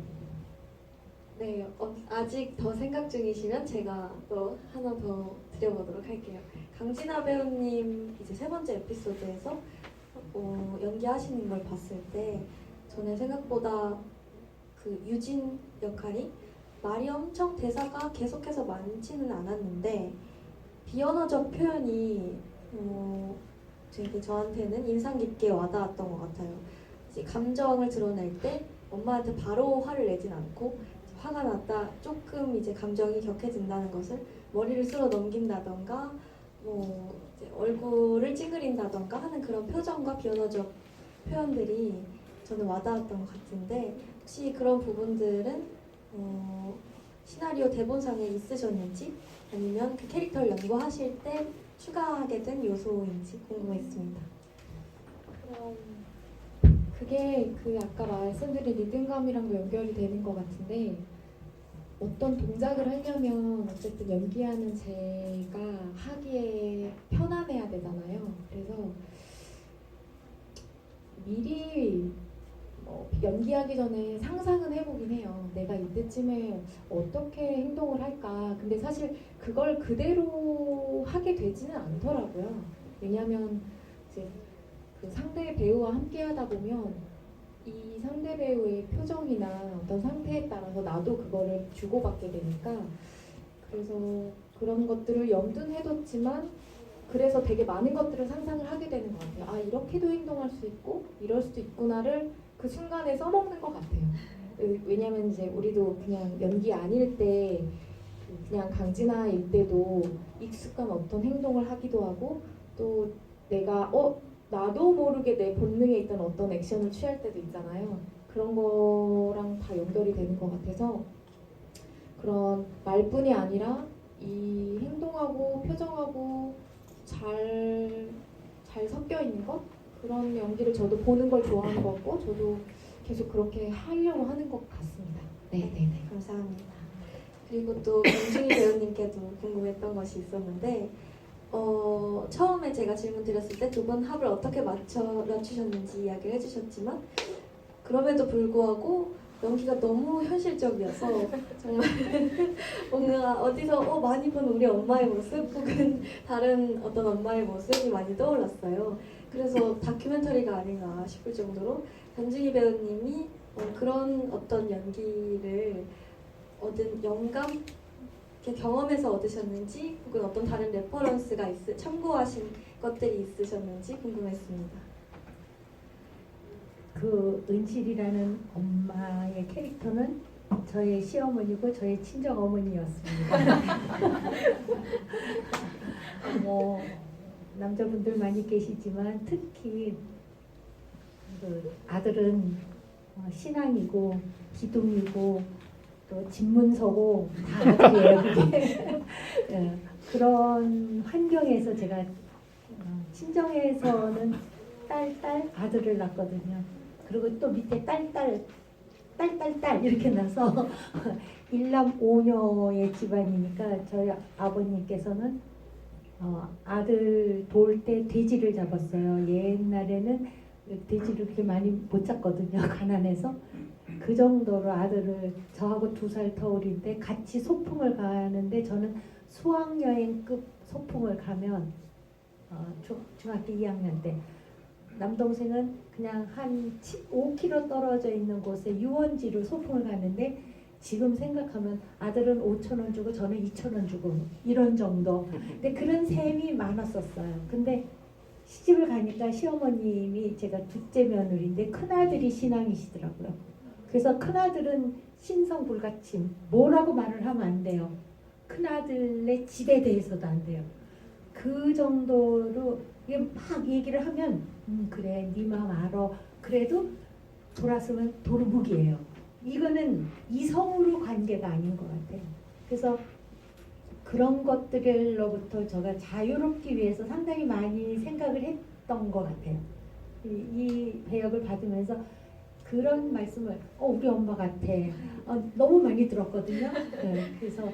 네, 아직 더 생각 중이시면 제가 또 하나 더 드려보도록 할게요. 강진아 배우님 이제 세 번째 에피소드에서 연기하시는 걸 봤을 때 저는 생각보다 그 유진 역할이 말이 엄청 대사가 계속해서 많지는 않았는데 비언어적 표현이 되게 저한테는 인상 깊게 와닿았던 것 같아요. 이제 감정을 드러낼 때 엄마한테 바로 화를 내진 않고 화가 났다 조금 이제 감정이 격해진다는 것을 머리를 쓸어 넘긴다던가 뭐 이제 얼굴을 찡그린다던가 하는 그런 표정과 비언어적 표현들이 저는 와닿았던 것 같은데 혹시 그런 부분들은 시나리오 대본상에 있으셨는지 아니면 그 캐릭터를 연구하실 때 추가하게 된 요소인지 궁금했습니다. 그럼 그게 그 아까 말씀드린 리듬감이랑도 연결이 되는 것 같은데 어떤 동작을 하려면 어쨌든 연기하는 제가 하기에 편안해야 되잖아요. 그래서 미리 연기하기 전에 상상은 해보긴 해요. 내가 이때쯤에 어떻게 행동을 할까. 근데 사실 그걸 그대로 하게 되지는 않더라고요. 왜냐하면 이제 그 상대 배우와 함께 하다 보면 이 상대 배우의 표정이나 어떤 상태에 따라서 나도 그거를 주고받게 되니까 그래서 그런 것들을 염두는 해뒀지만 그래서 되게 많은 것들을 상상을 하게 되는 것 같아요. 아 이렇게도 행동할 수 있고 이럴 수도 있구나를 그 순간에 써먹는 것 같아요. 왜냐면 이제 우리도 그냥 연기 아닐 때 그냥 강진아일 때도 익숙한 어떤 행동을 하기도 하고 또 내가 나도 모르게 내 본능에 있던 어떤 액션을 취할 때도 있잖아요. 그런 거랑 다 연결이 되는 것 같아서 그런 말뿐이 아니라 이 행동하고 표정하고 잘 섞여 있는 것 그런 연기를 저도 보는 걸 좋아하는 것 같고 저도 계속 그렇게 하려고 하는 것 같습니다. 네네네. 감사합니다. 그리고 또 김중희 배우님께도 궁금했던 것이 있었는데 처음에 제가 질문 드렸을 때 두 분 합을 어떻게 맞추셨는지 이야기를 해주셨지만 그럼에도 불구하고 연기가 너무 현실적이어서 정말 뭔가 어디서 많이 본 우리 엄마의 모습 혹은 다른 어떤 엄마의 모습이 많이 떠올랐어요. 그래서 다큐멘터리가 아닌가 싶을 정도로 변중희 배우님이 그런 어떤 연기를 얻은 영감, 이렇게 경험에서 얻으셨는지 혹은 어떤 다른 레퍼런스가 참고하신 것들이 있으셨는지 궁금했습니다. 그 은실이라는 엄마의 캐릭터는 저의 시어머니고 저의 친정 어머니였습니다. 남자분들 많이 계시지만 특히 그 아들은 신앙이고 기둥이고 또 집문서고 다 아들이에요. 그게. 그런 환경에서 제가 친정에서는 딸 아들을 낳거든요. 그리고 또 밑에 딸 이렇게 나서 일남 5녀의 집안이니까 저희 아버님께서는 아들 돌 때 돼지를 잡았어요. 옛날에는 돼지를 그렇게 많이 못 잡거든요. 가난해서. 그 정도로 아들을 저하고 2살 터울인데 같이 소풍을 가는데 저는 수학여행급 소풍을 가면 중학교 2학년 때 남동생은 그냥 한 5km 떨어져 있는 곳에 유원지로 소풍을 가는데 지금 생각하면 아들은 5,000원 주고 저는 2,000원 주고 이런 정도. 근데 그런 셈이 많았었어요. 근데 시집을 가니까 시어머님이 제가 둘째 며느리인데 큰아들이 신앙이시더라고요. 그래서 큰아들은 신성불가침 뭐라고 말을 하면 안 돼요. 큰아들의 집에 대해서도 안 돼요. 그 정도로 이게 막 얘기를 하면 그래 네 맘 알아. 그래도 돌아서면 도루묵이에요. 이거는 이성으로 관계가 아닌 것 같아요. 그래서 그런 것들로부터 제가 자유롭기 위해서 상당히 많이 생각을 했던 것 같아요. 이 배역을 받으면서 그런 말씀을 우리 엄마 같아 너무 많이 들었거든요. 네, 그래서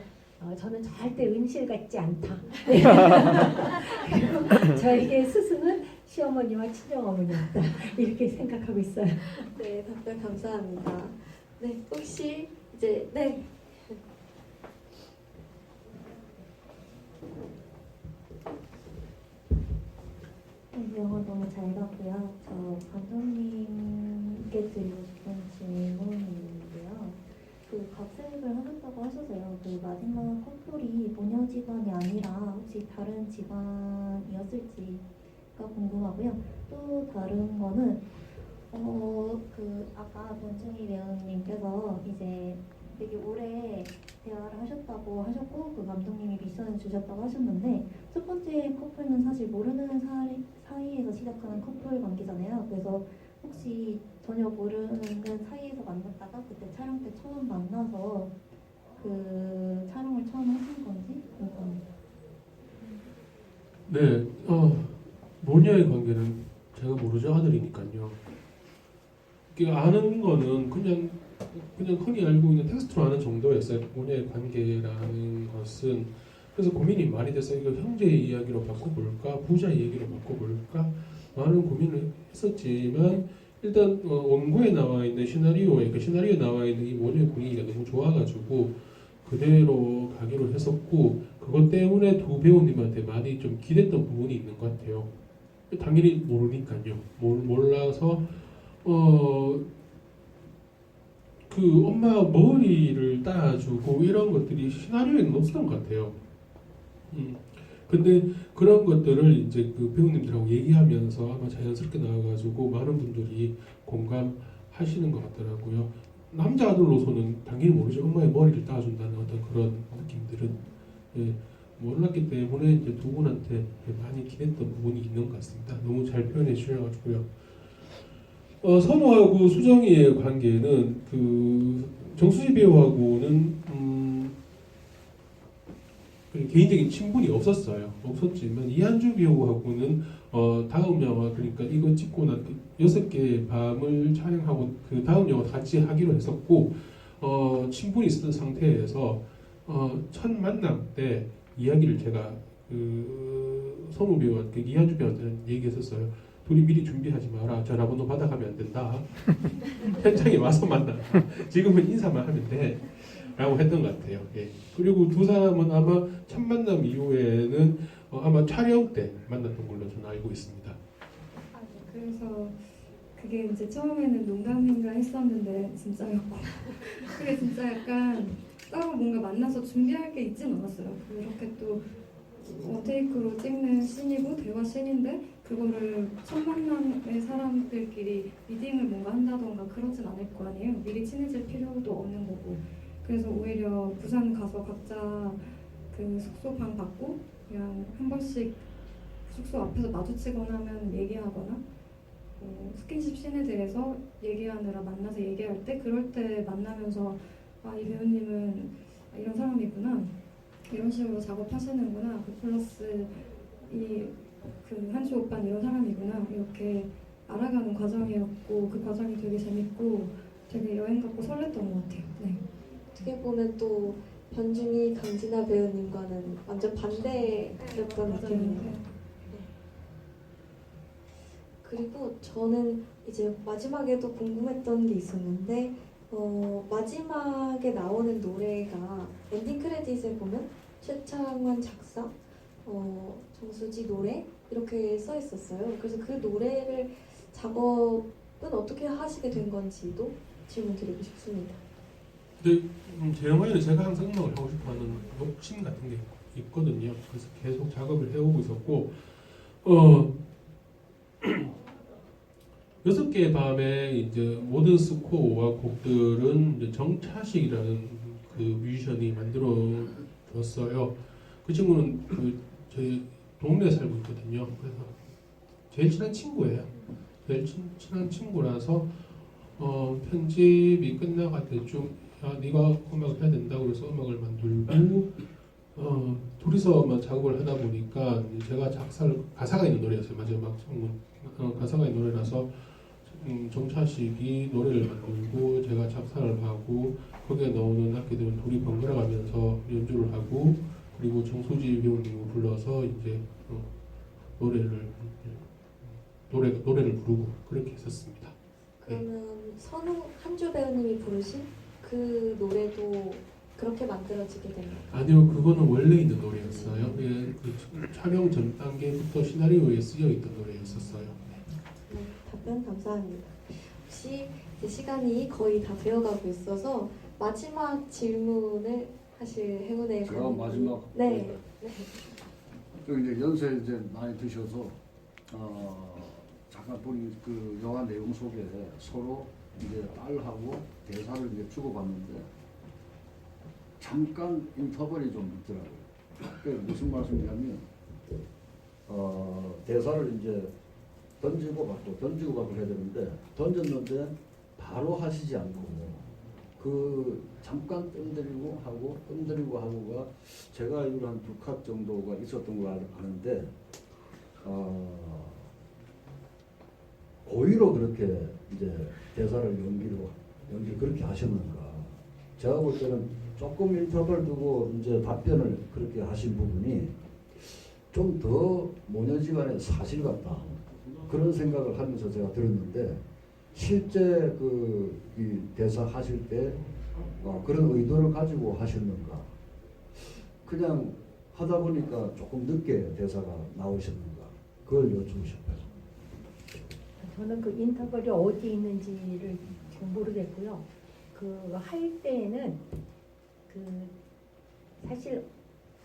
저는 절대 은실 같지 않다. 네. 그리고 저에게 스승은 시어머니와 친정어머니였다. 이렇게 생각하고 있어요. 네, 답변 감사합니다. 네, 혹시 이제 네. 영어 너무 잘 봤고요. 저 감독님께 드리고 싶은 질문이 있는데요. 그 각색을 하셨다고 하셔서요. 그 마지막 커플이 모녀 집안이 아니라 혹시 다른 집안이었을지가 궁금하고요. 또 다른 거는 그 아까 변중희 배우님께서 이제 되게 오래 대화를 하셨다고 하셨고 그 감독님이 미션을 주셨다고 하셨는데 첫 번째 커플은 사실 모르는 사이에서 시작하는 커플 관계잖아요. 그래서 혹시 전혀 모르는 사이에서 만났다가 그때 촬영 때 처음 만나서 그 촬영을 처음 하신 건지 궁금합니다. 네, 모녀의 관계는 제가 모르죠. 아들이니까요. 아는 거는 그냥 흔히 알고 있는 텍스트로 아는 정도였어요. 모녀의 관계라는 것은. 그래서 고민이 많이 돼서 이거 형제의 이야기로 바꿔볼까, 부자의 얘기로 바꿔볼까 많은 고민을 했었지만 일단 원고에 나와 있는 시나리오에 나와 있는 이 모녀의 분위기가 너무 좋아가지고 그대로 가기로 했었고 그것 때문에 두 배우님한테 많이 좀 기댔던 부분이 있는 것 같아요. 당연히 모르니까요. 몰라서 그 엄마 머리를 따주고 이런 것들이 시나리오에는 없었던 것 같아요. 근데 그런 것들을 이제 그 배우님들하고 얘기하면서 아마 자연스럽게 나와가지고 많은 분들이 공감하시는 것 같더라고요. 남자들로서는 당연히 모르죠. 엄마의 머리를 따준다는 어떤 그런 느낌들은 몰랐기 때문에 이제 두 분한테 많이 기댔던 부분이 있는 것 같습니다. 너무 잘 표현해 주셔가지고요. 선우하고 수정이의 관계는 그 정수지 배우하고는 개인적인 친분이 없었지만 이한주 배우하고는 다음 영화 그러니까 이거 찍고 난 6개의 밤을 촬영하고 그 다음 영화 같이 하기로 했었고 친분이 있었던 상태에서 첫 만남 때 이야기를 제가 그 소무 배우한테 이한주 배우한테는 얘기했었어요. 둘이 미리 준비하지 마라. 전화번호 받아가면 안 된다. 현장에 와서 만나. 지금은 인사만 하면 돼. 라고 했던 것 같아요. 예. 그리고 두 사람은 아마 첫 만남 이후에는 아마 촬영 때 만났던 걸로 저는 알고 있습니다. 그래서 그게 이제 처음에는 농담인가 했었는데 진짜였고 그게 진짜 약간 따로 뭔가 만나서 준비할 게 있진 않았어요. 그렇게 또 원테이크로 찍는 씬이고 대화 씬인데 그거를 첫 만남의 사람들끼리 미팅을 뭔가 한다던가 그러진 않을 거 아니에요. 미리 친해질 필요도 없는 거고. 그래서 오히려 부산 가서 각자 그 숙소 방 받고 그냥 한 번씩 숙소 앞에서 마주치거나 하면 얘기하거나 스킨십 씬에 대해서 얘기하느라 만나서 얘기할 때 그럴 때 만나면서 이 배우님은 이런 사람이구나 이런 식으로 작업하시는구나 플러스 그 한주 오빠는 이런 사람이구나 이렇게 알아가는 과정이었고 그 과정이 되게 재밌고 되게 여행 같고 설렜던 것 같아요. 네. 어떻게 보면 또 변중이 강진아 배우님과는 완전 반대였던 느낌이에요. 그리고 저는 이제 마지막에도 궁금했던 게 있었는데 마지막에 나오는 노래가 엔딩 크레딧에 보면 최창원 작사, 정수지 노래 이렇게 써 있었어요. 그래서 그 노래를 작업은 어떻게 하시게 된 건지도 질문 드리고 싶습니다. 근데 제 영화에는 제가 항상 음악을 하고 싶어하는 욕심 같은 게 있거든요. 그래서 계속 작업을 해오고 있었고 6개의 밤에 이제 모든 스코어와 곡들은 이제 정차식이라는 그 뮤지션이 만들어 줬어요. 그 친구는 저희 동네에 살고 있거든요. 그래서 제일 친한 친구예요. 제일 친한 친구라서 편집이 끝나갈 때쯤 네가 음악을 해야 된다 그래서 음악을 만들고 둘이서만 작업을 하다 보니까 제가 가사가 있는 노래였어요. 마지막 가사가 있는 노래라서 정차식이 노래를 만들고 제가 작사를 하고 거기에 나오는 악기들은 둘이 번갈아 가면서 연주를 하고 그리고 정수지 배우님을 불러서 이제 노래를 부르고 그렇게 했었습니다. 그러면 선우 한주 배우님이 부르신 그 노래도 그렇게 만들어지게 된 거예요? 아니요, 그거는 원래 있는 노래였어요. 예, 그 촬영 전 단계부터 시나리오에 쓰여 있던 노래였었어요. 네, 답변 감사합니다. 혹시 이제 시간이 거의 다 되어가고 있어서 마지막 질문을 하실 행운의 제가 관객님. 마지막 네. 또 이제 연세 이제 많이 드셔서 잠깐 보니 그 영화 내용 속에 서로 이제 딸하고 대사를 이제 주고받는데 잠깐 인터벌이 좀 있더라고요. 그 무슨 말씀이냐면 대사를 이제 던지고 받고 해야 되는데 던졌는데 바로 하시지 않고 그 잠깐 뜸들이고 하고가 제가 알기로 한 2컷 정도가 있었던 걸 아는데 고의로 그렇게 이제 대사를 연기를 그렇게 하셨는가? 제가 볼 때는 조금 인터벌 두고 이제 답변을 그렇게 하신 부분이 좀 더 모녀지간의 사실 같다. 그런 생각을 하면서 제가 들었는데 실제 이 대사 하실 때 그런 의도를 가지고 하셨는가? 그냥 하다 보니까 조금 늦게 대사가 나오셨는가? 그걸 여쭈고 싶어요. 저는 그 인터벌이 어디 있는지를 지금 모르겠고요. 그 할 때에는 사실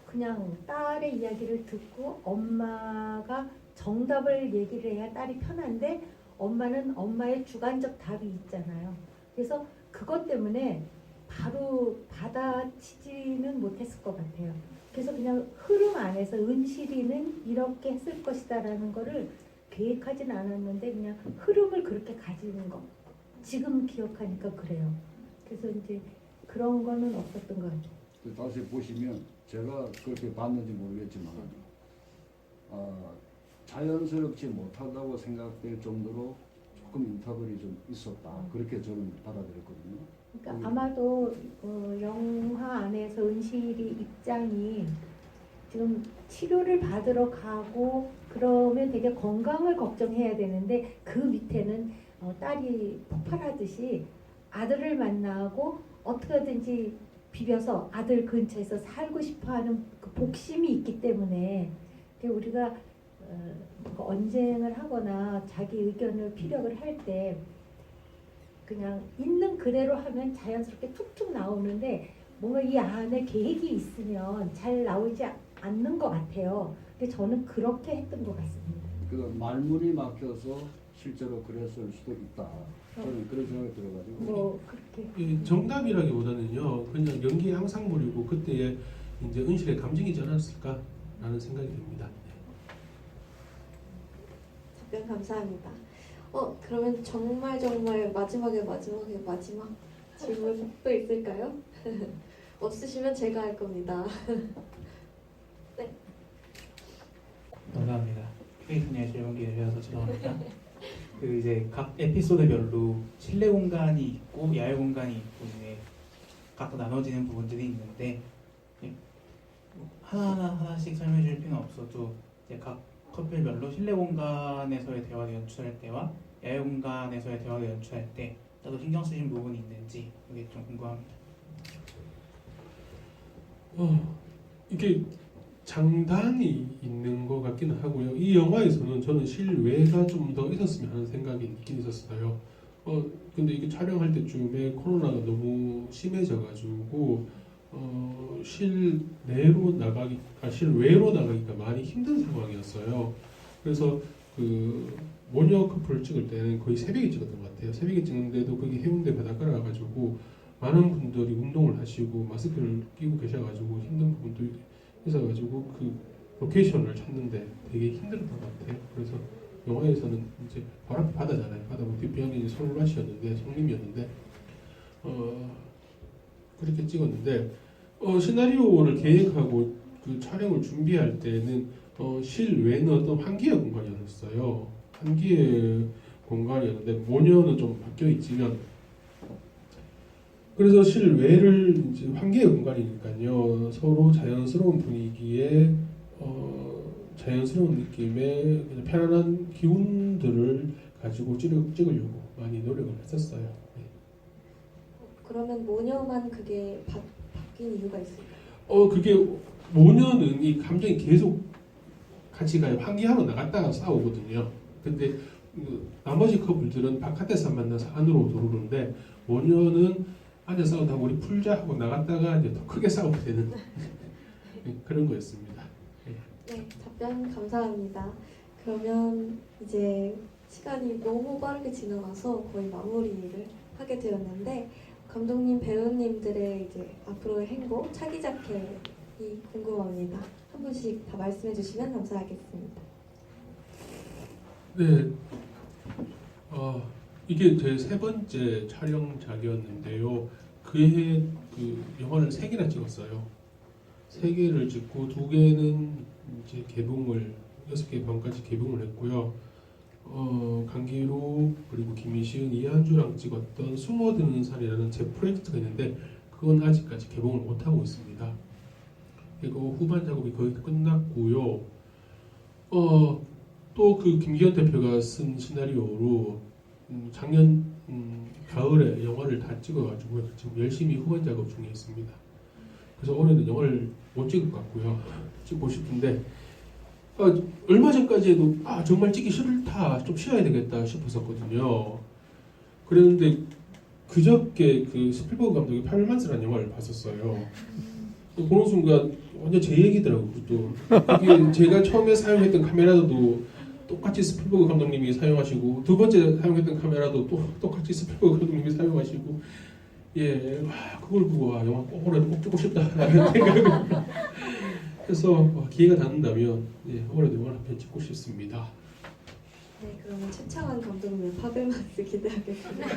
그냥 딸의 이야기를 듣고 엄마가 정답을 얘기를 해야 딸이 편한데 엄마는 엄마의 주관적 답이 있잖아요. 그래서 그것 때문에 바로 받아치지는 못했을 것 같아요. 그래서 그냥 흐름 안에서 은실이는 이렇게 했을 것이다라는 거를 계획하진 않았는데 그냥 흐름을 그렇게 가지는 거. 지금 기억하니까 그래요. 그래서 이제 그런 거는 없었던 것 같아요. 다시 보시면 제가 그렇게 봤는지 모르겠지만 자연스럽지 못하다고 생각될 정도로 조금 인터벌이 좀 있었다. 그렇게 저는 받아들였거든요. 그러니까 아마도 영화 안에서 은실이 입장이 지금 치료를 받으러 가고 그러면 되게 건강을 걱정해야 되는데 그 밑에는 딸이 폭발하듯이 아들을 만나고 어떻게든지 비벼서 아들 근처에서 살고 싶어하는 그 복심이 있기 때문에 우리가 언쟁을 하거나 자기 의견을 피력을 할 때 그냥 있는 그대로 하면 자연스럽게 툭툭 나오는데 뭔가 이 안에 계획이 있으면 잘 나오지 않는 것 같아요. 근데 저는 그렇게 했던 것 같습니다. 그 말문이 막혀서 실제로 그랬을 수도 있다. 저는 그런 생각이 들어가지고. 뭐 그렇게 이 정답이라기보다는요, 그냥 연기의 항상물이고 그때의 이제 은실의 감정이지 않았을까라는 생각이 듭니다. 답변 감사합니다. 그러면 정말 마지막 질문 또 있을까요? 없으시면 제가 할 겁니다. 감사합니다. K분야의 질문 기회 주셔서 죄송합니다. 그 이제 각 에피소드별로 실내 공간이 있고 야외 공간이 있고 이제 각각 나눠지는 부분들이 있는데 하나씩 설명해 줄 필요는 없어도 이제 각 커플별로 실내 공간에서의 대화를 연출할 때와 야외 공간에서의 대화를 연출할 때 나도 신경 쓰신 부분이 있는지 그게 좀 궁금합니다. 이게 장단이 있는 것 같기는 하고요. 이 영화에서는 저는 실외가 좀 더 있었으면 하는 생각이 있긴 있었어요. 근데 이게 촬영할 때쯤에 코로나가 너무 심해져가지고 실외로 나가기가 많이 힘든 상황이었어요. 그래서 그 모녀 커플을 찍을 때는 거의 새벽에 찍었던 것 같아요. 새벽에 찍는데도 거기 해운대 바닷가라 가지고 많은 분들이 운동을 하시고 마스크를 끼고 계셔가지고 힘든 부분도 있어가지고 그 로케이션을 찾는데 되게 힘들었던 것 같아요. 그래서 영화에서는 이제 바로 앞에 바다잖아요. 바다 뭐 뒷배경이 성림이었는데 그렇게 찍었는데 시나리오를 계획하고 그 촬영을 준비할 때는 실외는 어떤 한계의 공간이었어요. 한계의 공간이었는데 모녀는 좀 바뀌어 있지만 그래서 실외를 이제 한계의 공간이니까요. 서로 자연스러운 분위기에 자연스러운 느낌의 그냥 편안한 기운들을 가지고 찍으려고 많이 노력을 했었어요. 네. 그러면 모녀만 그게 바뀐 이유가 있을까요? 그게 모녀는 이 감정이 계속 같이 가요. 환기하러 나갔다가 싸우거든요. 근데 나머지 커플들은 바깥에서 만나서 안으로 들어오는데 모녀는 안에 싸우다가 우리 풀자 하고 나갔다가 이제 더 크게 싸우게 되는 그런 거였습니다. 네, 답변 감사합니다. 그러면 이제 시간이 너무 빠르게 지나가서 거의 마무리를 하게 되었는데 감독님, 배우님들의 이제 앞으로의 행보, 차기작회이 궁금합니다. 한 분씩 다 말씀해 주시면 감사하겠습니다. 네, 이게 제 세 번째 촬영작이었는데요. 그해 그 영화를 3개나 찍었어요. 3개를 찍고 2개는 이제 개봉을 6개 반까지 개봉을 했고요. 강기로 그리고 김희시은, 이한주랑 찍었던 숨어드는 산이라는 제 프로젝트가 있는데 그건 아직까지 개봉을 못 하고 있습니다. 그리고 후반 작업이 거의 끝났고요. 또 그 김기현 대표가 쓴 시나리오로 작년 가을에 영화를 다 찍어가지고 지금 열심히 후반 작업 중에 있습니다. 그래서 올해는 영화를 못 찍을 것 같고요. 찍고 싶은데 얼마 전까지 해도 정말 찍기 싫다, 좀 쉬어야 되겠다 싶었었거든요. 그랬는데 그저께 그 스필버그 감독의 파멸만스라는 영화를 봤었어요. 보는 순간 완전 제 얘기더라고요. 또 이게 제가 처음에 사용했던 카메라도 똑같이 스필버그 감독님이 사용하시고 두 번째 사용했던 카메라도 또 똑같이 스필버그 감독님이 사용하시고 그걸 보고 영화 꼭 찍고 싶다라는 생각을 그래서 기회가 닿는다면 올해도 영화를 한 편 찍고 싶습니다. 네, 그러면 최창환 감독님의 파벨만스 기대하겠습니다.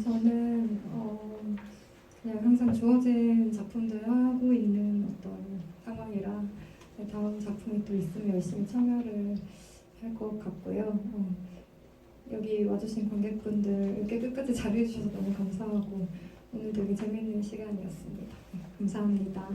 저는 그냥 항상 주어진 작품들을 하고 있는 어떤 상황이라 다음 작품이 또 있으면 열심히 참여를 할 것 같고요. 여기 와주신 관객분들 이렇게 끝까지 잘해주셔서 너무 감사하고 오늘 되게 재밌는 시간이었습니다. 네, 감사합니다.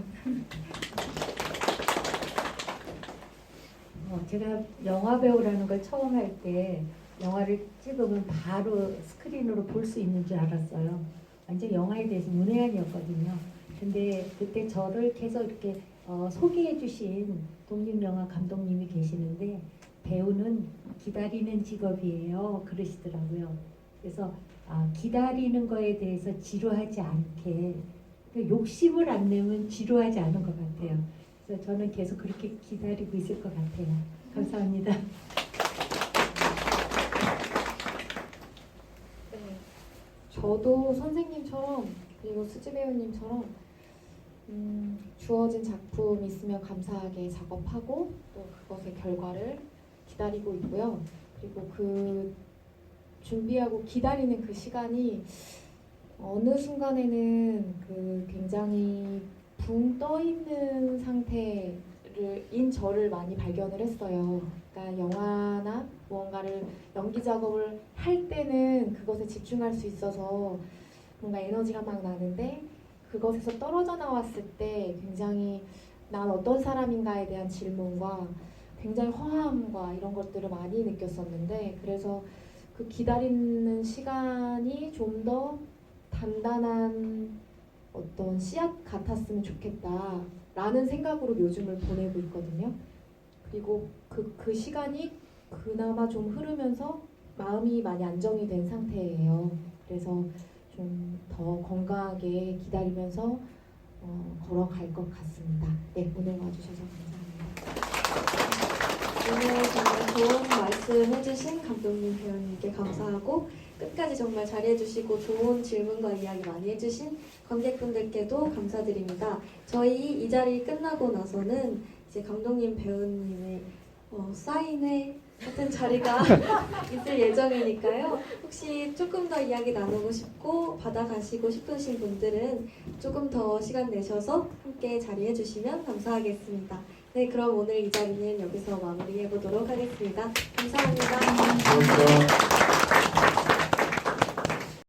제가 영화 배우라는 걸 처음 할 때 영화를 찍으면 바로 스크린으로 볼 수 있는 줄 알았어요. 완전 영화에 대해서 문외한이었거든요. 근데 그때 저를 계속 이렇게 소개해 주신 독립영화 감독님이 계시는데 배우는 기다리는 직업이에요. 그러시더라고요. 그래서 기다리는 거에 대해서 지루하지 않게 욕심을 안 내면 지루하지 않은 것 같아요. 그래서 저는 계속 그렇게 기다리고 있을 것 같아요. 감사합니다. 네, 저도 선생님처럼 그리고 수지 배우님처럼 주어진 작품 있으면 감사하게 작업하고 또 그것의 결과를 기다리고 있고요. 그리고 그 준비하고 기다리는 그 시간이 어느 순간에는 그 굉장히 붕 떠 있는 상태인 저를 많이 발견을 했어요. 그러니까 영화나 무언가를 연기 작업을 할 때는 그것에 집중할 수 있어서 뭔가 에너지가 막 나는데 그것에서 떨어져 나왔을 때 굉장히 난 어떤 사람인가에 대한 질문과 굉장히 허함과 이런 것들을 많이 느꼈었는데 그래서 그 기다리는 시간이 좀 더 단단한 어떤 씨앗 같았으면 좋겠다라는 생각으로 요즘을 보내고 있거든요. 그리고 그 시간이 그나마 좀 흐르면서 마음이 많이 안정이 된 상태예요. 그래서 좀 더 건강하게 기다리면서 걸어갈 것 같습니다. 네, 오늘 와주셔서 감사합니다. 오늘 정말 좋은 말씀 해주신 감독님, 배우님께 감사하고 끝까지 정말 잘해주시고 좋은 질문과 이야기 많이 해주신 관객분들께도 감사드립니다. 저희 이 자리 끝나고 나서는 이제 감독님, 배우님의 사인회 같은 자리가 있을 예정이니까요. 혹시 조금 더 이야기 나누고 싶고 받아가시고 싶으신 분들은 조금 더 시간 내셔서 함께 자리해 주시면 감사하겠습니다. 네, 그럼 오늘 이 자리는 여기서 마무리해 보도록 하겠습니다. 감사합니다. 감사합니다.